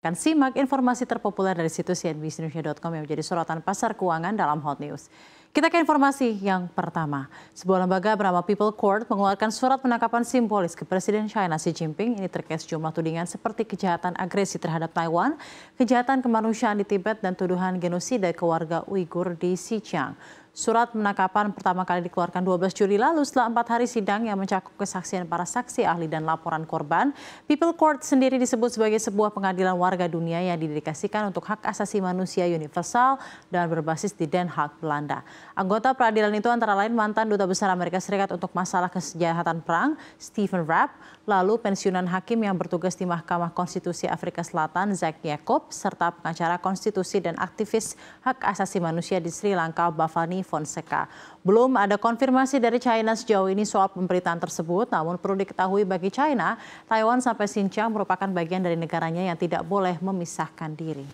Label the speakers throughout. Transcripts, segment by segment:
Speaker 1: Akan simak informasi terpopuler dari situs cnbcindonesia.com yang menjadi sorotan pasar keuangan dalam Hot News. Kita ke informasi yang pertama. Sebuah lembaga bernama People Court mengeluarkan surat penangkapan simbolis ke Presiden China Xi Jinping. Ini terkait sejumlah tudingan seperti kejahatan agresi terhadap Taiwan, kejahatan kemanusiaan di Tibet, dan tuduhan genosida ke warga Uighur di Xinjiang. Surat penangkapan pertama kali dikeluarkan 12 Juli lalu setelah 4 hari sidang yang mencakup kesaksian para saksi ahli dan laporan korban. People Court sendiri disebut sebagai sebuah pengadilan warga dunia yang didedikasikan untuk hak asasi manusia universal dan berbasis di Den Haag, Belanda. Anggota peradilan itu antara lain mantan Duta Besar Amerika Serikat untuk masalah kejahatan perang, Stephen Rapp, lalu pensiunan hakim yang bertugas di Mahkamah Konstitusi Afrika Selatan, Zack Yacob, serta pengacara konstitusi dan aktivis hak asasi manusia di Sri Lanka, Bhavani Fonseca. Belum ada konfirmasi dari China sejauh ini soal pemberitaan tersebut, namun perlu diketahui bagi China, Taiwan sampai Xinjiang merupakan bagian dari negaranya yang tidak boleh memisahkan diri.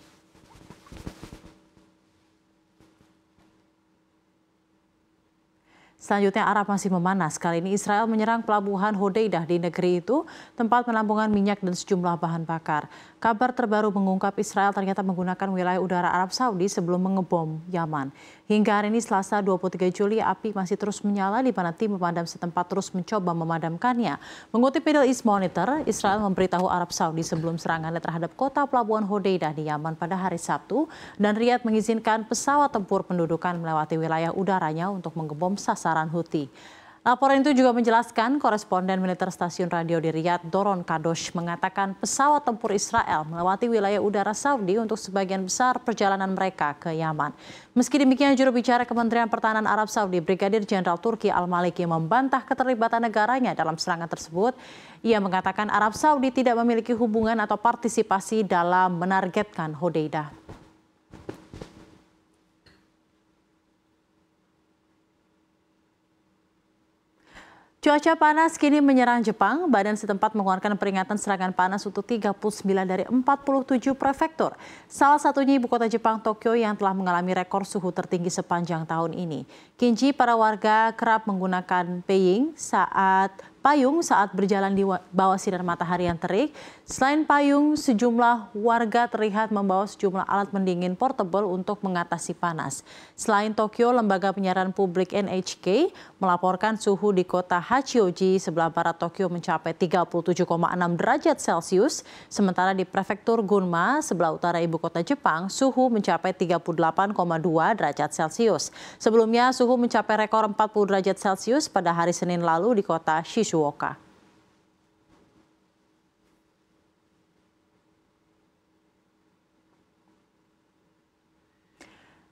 Speaker 1: Selanjutnya Arab masih memanas. Kali ini Israel menyerang pelabuhan Hodeidah di negeri itu, tempat penampungan minyak dan sejumlah bahan bakar. Kabar terbaru mengungkap Israel ternyata menggunakan wilayah udara Arab Saudi sebelum mengebom Yaman. Hingga hari ini Selasa 23 Juli api masih terus menyala di mana tim pemadam setempat terus mencoba memadamkannya. Mengutip Middle East Monitor, Israel memberitahu Arab Saudi sebelum serangannya terhadap kota pelabuhan Hodeidah di Yaman pada hari Sabtu, dan Riyadh mengizinkan pesawat tempur pendudukan melewati wilayah udaranya untuk mengebom sasaran Houthi. Laporan itu juga menjelaskan koresponden militer stasiun radio di Riyadh, Doron Kadosh, mengatakan pesawat tempur Israel melewati wilayah udara Saudi untuk sebagian besar perjalanan mereka ke Yaman. Meski demikian, juru bicara Kementerian Pertahanan Arab Saudi, Brigadir Jenderal Turki Al-Maliki, membantah keterlibatan negaranya dalam serangan tersebut. Ia mengatakan Arab Saudi tidak memiliki hubungan atau partisipasi dalam menargetkan Hodeidah. Cuaca panas kini menyerang Jepang. Badan setempat mengeluarkan peringatan serangan panas untuk 39 dari 47 prefektur. Salah satunya ibu kota Jepang, Tokyo, yang telah mengalami rekor suhu tertinggi sepanjang tahun ini. Kinji, para warga kerap menggunakan payung saat berjalan di bawah sinar matahari yang terik. Selain payung, sejumlah warga terlihat membawa sejumlah alat pendingin portable untuk mengatasi panas. Selain Tokyo, lembaga penyiaran publik NHK melaporkan suhu di kota Hachioji sebelah barat Tokyo mencapai 37,6 derajat Celcius. Sementara di prefektur Gunma sebelah utara ibu kota Jepang, suhu mencapai 38,2 derajat Celcius. Sebelumnya suhu mencapai rekor 40 derajat Celcius pada hari Senin lalu di kota Shizuoka.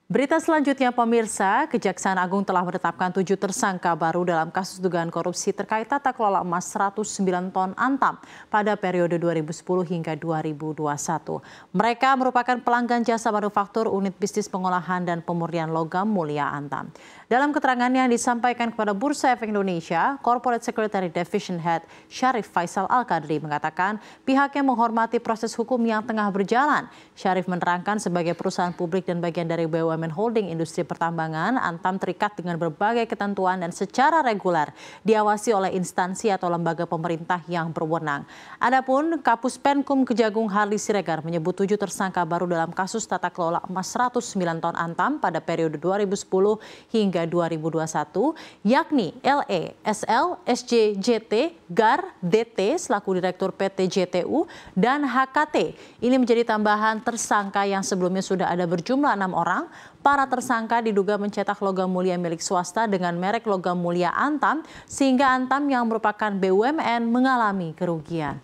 Speaker 1: Berita selanjutnya, pemirsa, Kejaksaan Agung telah menetapkan 7 tersangka baru dalam kasus dugaan korupsi terkait tata kelola emas 109 ton Antam pada periode 2010 hingga 2021. Mereka merupakan pelanggan jasa manufaktur unit bisnis pengolahan dan pemurnian logam mulia Antam. Dalam keterangannya yang disampaikan kepada Bursa Efek Indonesia, Corporate Secretary Division Head Syarif Faisal Al-Qadri mengatakan pihaknya menghormati proses hukum yang tengah berjalan. Syarif menerangkan sebagai perusahaan publik dan bagian dari BUMN Holding Industri Pertambangan, Antam terikat dengan berbagai ketentuan dan secara reguler diawasi oleh instansi atau lembaga pemerintah yang berwenang. Adapun Kapus Penkum Kejagung Harli Siregar menyebut 7 tersangka baru dalam kasus tata kelola emas 109 ton Antam pada periode 2010 hingga 2021, yakni LE, SL, SJJT, GAR, DT selaku Direktur PT JTU, dan HKT. Ini menjadi tambahan tersangka yang sebelumnya sudah ada berjumlah 6 orang. Para tersangka diduga mencetak logam mulia milik swasta dengan merek logam mulia Antam, sehingga Antam yang merupakan BUMN mengalami kerugian.